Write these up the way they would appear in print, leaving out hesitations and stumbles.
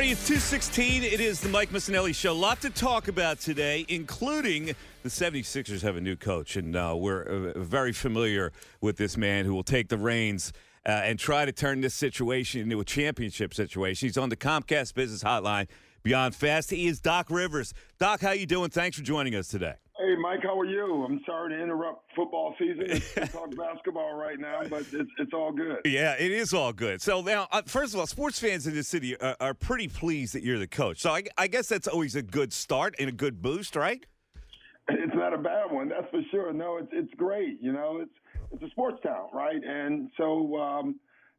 30th, 2:16. It is the Mike Missanelli Show. A lot to talk about today, including the 76ers have a new coach, and we're very familiar with this man who will take the reins and try to turn this situation into a championship situation. He's on the Comcast Business Hotline, Beyond Fast. He is Doc Rivers. Doc, how you doing? Thanks for joining us today. Hey, Mike, how are you? I'm sorry to interrupt football season and talk basketball right now, but it's all good. Yeah, it is all good. So now, first of all, sports fans in this city are pretty pleased that you're the coach. So I guess that's always a good start and a good boost, right? It's not a bad one, that's for sure. No, it's great. You know, it's a sports town, right? And so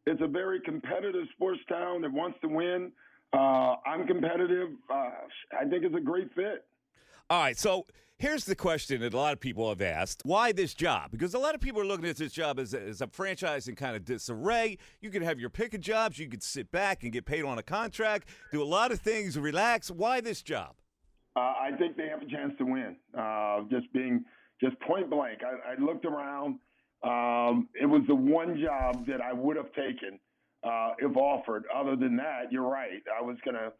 it's a very competitive sports town that wants to win. I'm competitive. I think it's a great fit. All right, so here's the question that a lot of people have asked. Why this job? Because a lot of people are looking at this job as a franchise in kind of disarray. You could have your pick of jobs. You could sit back and get paid on a contract, do a lot of things, relax. Why this job? I think they have a chance to win. Just point blank. I looked around. It was the one job that I would have taken if offered. Other than that, you're right. I was going to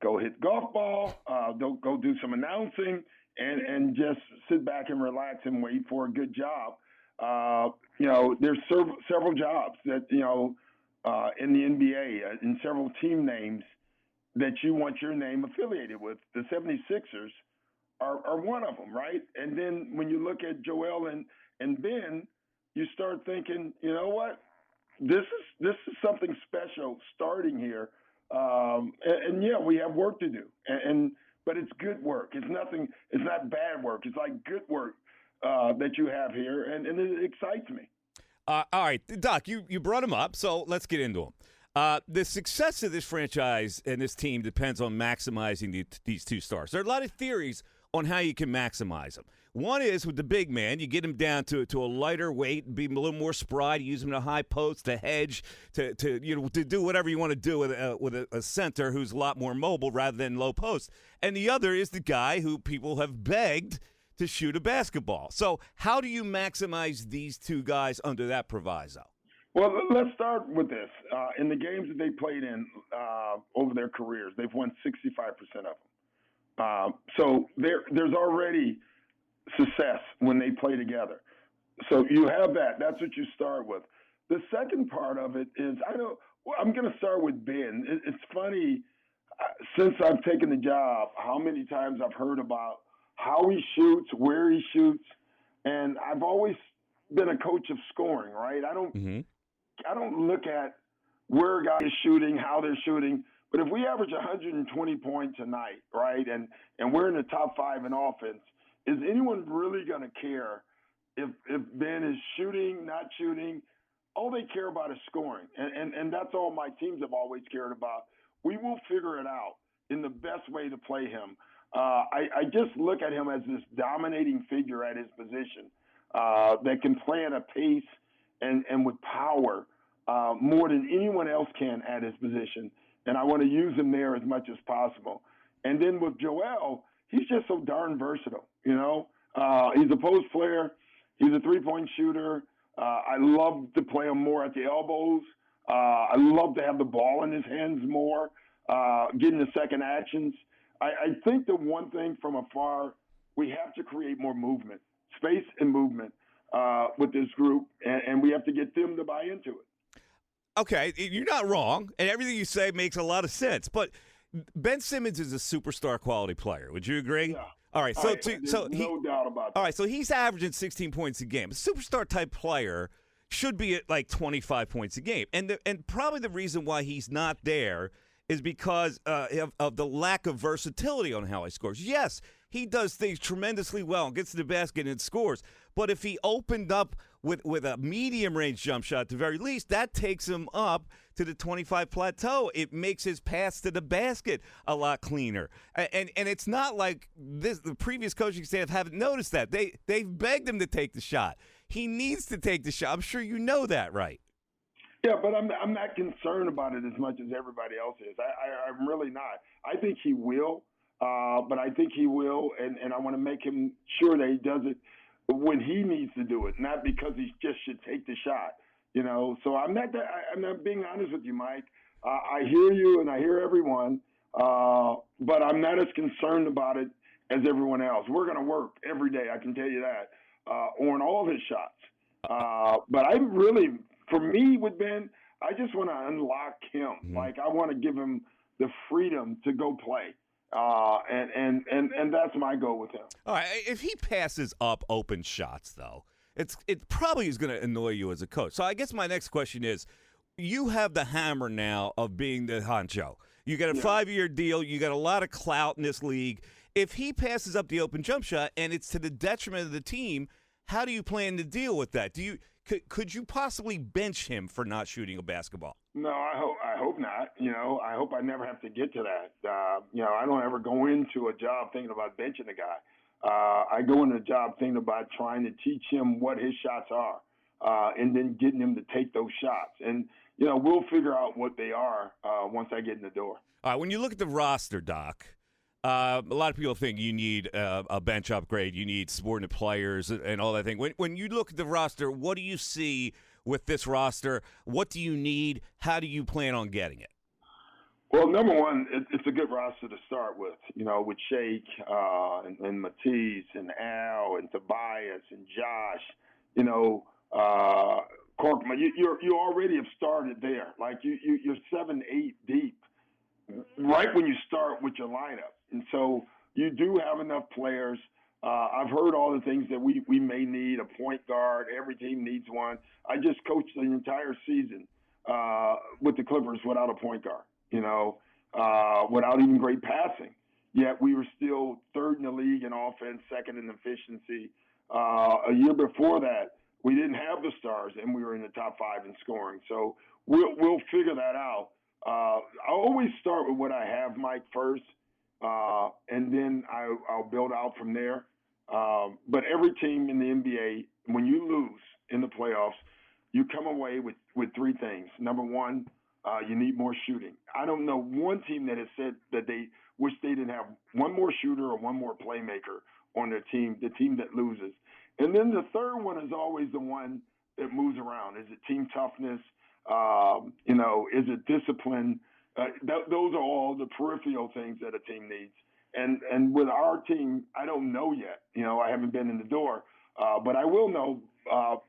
go hit golf ball, go do some announcing, and just sit back and relax and wait for a good job. There's several jobs that, in the NBA, in several team names that you want your name affiliated with. The 76ers are one of them, right? And then when you look at Joel and Ben, you start thinking, you know what? This is something special starting here. And yeah, we have work to do, but it's good work. It's not bad work. It's like good work that you have here, and it excites me. All right, Doc, you brought him up, so let's get into him. The success of this franchise and this team depends on maximizing these two stars. There are a lot of theories on how you can maximize them. One is with the big man, you get him down to a lighter weight, be a little more spry, use him in a high post, to hedge, to do whatever you want to do with a center who's a lot more mobile rather than low post. And the other is the guy who people have begged to shoot a basketball. So how do you maximize these two guys under that proviso? Well, let's start with this. In the games that they played in over their careers, they've won 65% of them. So there's already success when they play together. So you have that. That's what you start with. The second part of it is, I'm going to start with Ben. It's funny, since I've taken the job, how many times I've heard about how he shoots, where he shoots, and I've always been a coach of scoring, right? I don't look at where a guy is shooting, how they're shooting. But if we average 120 points a night, right, and we're in the top 5 in offense, is anyone really going to care if Ben is shooting, not shooting? All they care about is scoring. And that's all my teams have always cared about. We will figure it out in the best way to play him. I just look at him as this dominating figure at his position that can play at a pace and with power more than anyone else can at his position. And I want to use him there as much as possible. And then with Joel, he's just so darn versatile, He's a post player. He's a three-point shooter. I love to play him more at the elbows. I love to have the ball in his hands more, getting the second actions. I think the one thing from afar, we have to create more movement, space and movement with this group, and we have to get them to buy into it. Okay, you're not wrong, and everything you say makes a lot of sense. But Ben Simmons is a superstar quality player. Would you agree? Yeah. All right, no doubt about that. All right, so he's averaging 16 points a game. A superstar type player should be at like 25 points a game, and probably the reason why he's not there is because of the lack of versatility on how he scores. Yes, he does things tremendously well and gets to the basket and scores. But if he opened up with a medium-range jump shot, at the very least, that takes him up to the 25 plateau. It makes his pass to the basket a lot cleaner. And it's not like the previous coaching staff haven't noticed that. They've begged him to take the shot. He needs to take the shot. I'm sure you know that, right? Yeah, but I'm not concerned about it as much as everybody else is. I'm really not. I think he will, but I think he will, and I want to make him sure that he does it when he needs to do it, not because he just should take the shot. So I'm not being honest with you, Mike. I hear you and I hear everyone, But I'm not as concerned about it as everyone else. We're going to work every day, I can tell you that, on all his shots. But I really, for me with Ben, I just want to unlock him. Mm-hmm. Like, I want to give him the freedom to go play. And that's my goal with him. All right, if he passes up open shots, though, it probably is going to annoy you as a coach. So I guess my next question is, you have the hammer now of being the honcho. You got a 5-year deal. You got a lot of clout in this league. If he passes up the open jump shot and it's to the detriment of the team, how do you plan to deal with that? Could you possibly bench him for not shooting a basketball? No, I hope not. I hope I never have to get to that. I don't ever go into a job thinking about benching a guy. I go into a job thinking about trying to teach him what his shots are, and then getting him to take those shots. And we'll figure out what they are once I get in the door. All right, when you look at the roster, Doc, a lot of people think you need a bench upgrade, you need subordinate players and all that thing. When you look at the roster, what do you see with this roster? What do you need? How do you plan on getting it? Well, number one, it's a good roster to start with, with Shake and Matisse and Al and Tobias and Josh, Corkman. You already have started there. Like you're 7, 8 deep right when you start with your lineup. And so you do have enough players. I've heard all the things that we may need, a point guard. Every team needs one. I just coached the entire season with the Clippers without a point guard, without even great passing. Yet we were still third in the league in offense, second in efficiency. A year before that, we didn't have the stars, and we were in the top 5 in scoring. So we'll figure that out. I always start with what I have, Mike, first, and then I'll build out from there. But every team in the NBA, when you lose in the playoffs, you come away with 3 things. Number one, you need more shooting. I don't know one team that has said that they wish they didn't have one more shooter or one more playmaker on their team, the team that loses. And then the third one is always the one that moves around. Is it team toughness? Is it discipline? Those are all the peripheral things that a team needs. And with our team, I don't know yet. I haven't been in the door, but I will know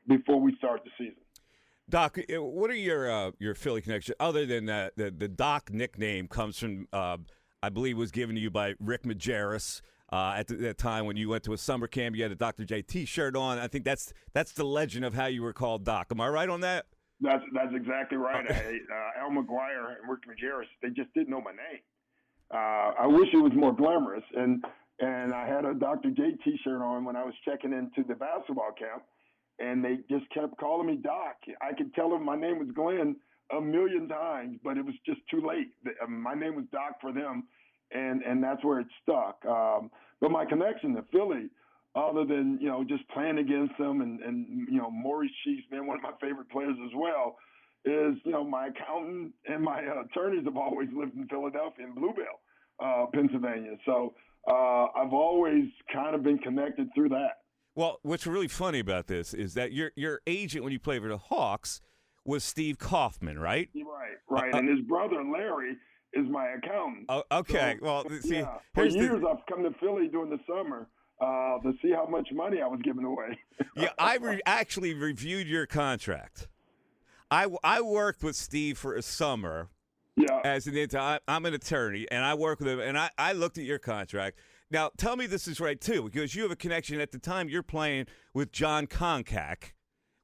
before we start the season. Doc, what are your Philly connections? Other than the Doc nickname comes from, I believe, was given to you by Rick Majerus at that time when you went to a summer camp. You had a Dr. J T-shirt on. I think that's the legend of how you were called Doc. Am I right on that? That's exactly right. Al McGuire and Rick Majerus, they just didn't know my name. I wish it was more glamorous. And I had a Dr. J T-shirt on when I was checking into the basketball camp, and they just kept calling me Doc. I could tell them my name was Glenn a million times, but it was just too late. My name was Doc for them, and that's where it stuck. But my connection to Philly, other than, just playing against them and Maurice Sheets being one of my favorite players as well, is, my accountant and my attorneys have always lived in Philadelphia and Bluebell, Pennsylvania. So I've always kind of been connected through that. Well, what's really funny about this is that your agent when you played for the Hawks was Steve Kaufman, right? Right. And his brother, Larry, is my accountant. Okay. So, well, see, yeah. For years I've come to Philly during the summer to see how much money I was giving away. Yeah, I actually reviewed your contract. I worked with Steve for a summer. Yeah. As an intern, I'm an attorney, and I work with him, and I looked at your contract. Now, tell me this is right, too, because you have a connection. At the time, you're playing with John Koncak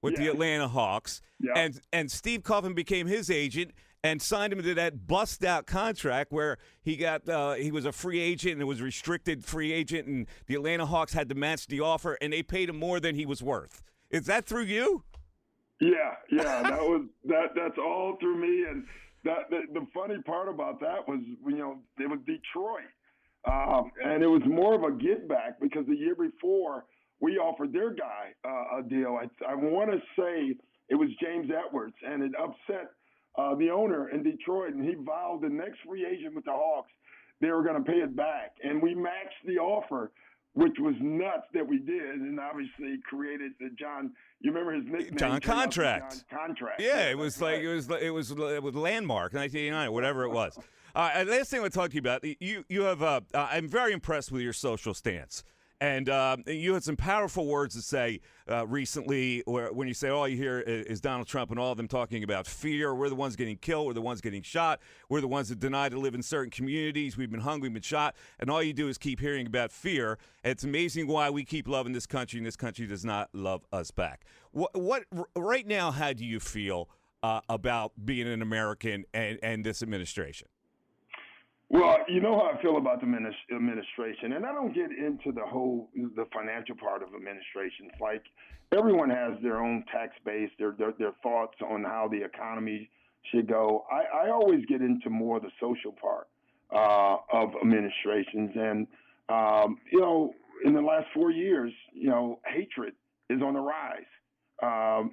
with the Atlanta Hawks, and Steve Kaufman became his agent and signed him to that bust-out contract where he was a free agent and it was a restricted free agent, and the Atlanta Hawks had to match the offer, and they paid him more than he was worth. Is that through you? Yeah, that's all through me. And the funny part about that was, it was Detroit. And it was more of a get back because the year before we offered their guy a deal. I want to say it was James Edwards, and it upset the owner in Detroit, and he vowed the next free agent with the Hawks, they were going to pay it back. And we matched the offer, which was nuts that we did, and obviously created the John. You remember his nickname? John Contract. John Contract. Yeah, it was Landmark, 1989, whatever it was. Last thing I want to talk to you about, you have. I'm very impressed with your social stance. And you had some powerful words to say recently when you say all you hear is Donald Trump and all of them talking about fear. We're the ones getting killed. We're the ones getting shot. We're the ones that deny to live in certain communities. We've been hung. We've been shot. And all you do is keep hearing about fear. And it's amazing why we keep loving this country, and this country does not love us back. What right now, how do you feel about being an American and this administration? Well, you know how I feel about the administration, and I don't get into the financial part of administrations. Like, everyone has their own tax base, their thoughts on how the economy should go. I always get into more of the social part of administrations, and in the last 4 years, hatred is on the rise,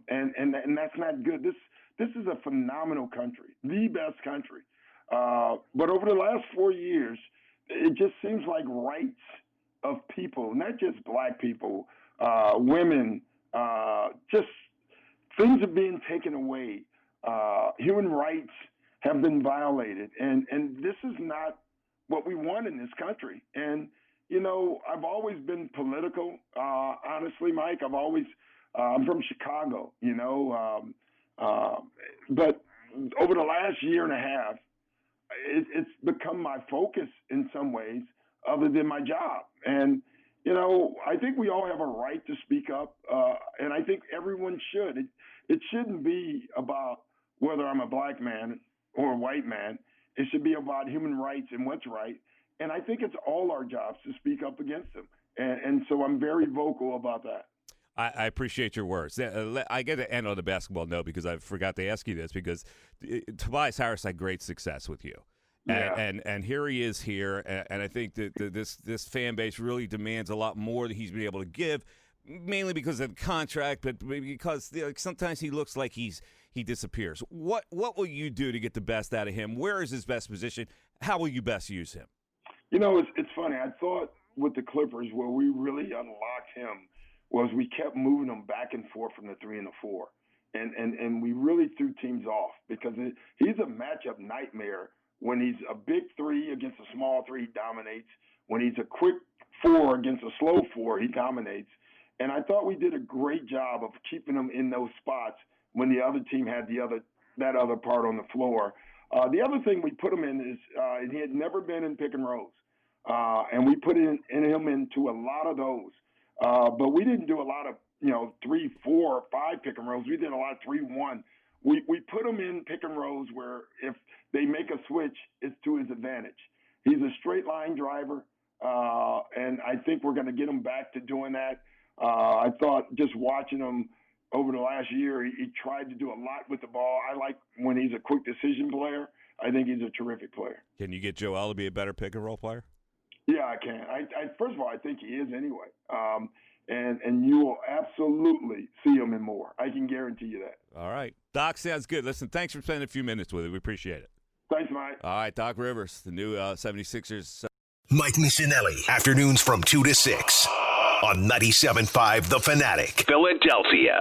and that's not good. This is a phenomenal country, the best country. But over the last 4 years, it just seems like rights of people, not just black people, women, just things are being taken away. Human rights have been violated. And this is not what we want in this country. And, I've always been political, honestly, Mike. I'm from Chicago, but over the last year and a half, it's become my focus in some ways other than my job. And, I think we all have a right to speak up, and I think everyone should. It shouldn't be about whether I'm a black man or a white man. It should be about human rights and what's right. And I think it's all our jobs to speak up against them. And so I'm very vocal about that. I appreciate your words. I get to end on a basketball note because I forgot to ask you this, because Tobias Harris had great success with you. Yeah. And here he is here, and I think that this fan base really demands a lot more that he's been able to give, mainly because of the contract, but because sometimes he looks like he disappears. What will you do to get the best out of him? Where is his best position? How will you best use him? It's funny. I thought with the Clippers, where we really unlocked him was we kept moving him back and forth from the 3 and the 4. And we really threw teams off because he's a matchup nightmare. When he's a big 3 against a small 3, he dominates. When he's a quick 4 against a slow 4, he dominates. And I thought we did a great job of keeping him in those spots when the other team had that other part on the floor. The other thing we put him in is he had never been in pick and rolls. And we put him into a lot of those. But we didn't do a lot of, 3, 4, 5 pick and rolls. We did a lot of 3-1. We put him in pick and rolls where if they make a switch, it's to his advantage. He's a straight line driver, and I think we're going to get him back to doing that. I thought just watching him over the last year, he tried to do a lot with the ball. I like when he's a quick decision player. I think he's a terrific player. Can you get Joel to be a better pick and roll player? Yeah, I can. First of all, I think he is anyway. And you will absolutely see him in more. I can guarantee you that. All right. Doc, sounds good. Listen, thanks for spending a few minutes with it. We appreciate it. Thanks, Mike. All right, Doc Rivers, the new 76ers. Mike Missanelli, afternoons from 2 to 6 on 97.5 The Fanatic, Philadelphia.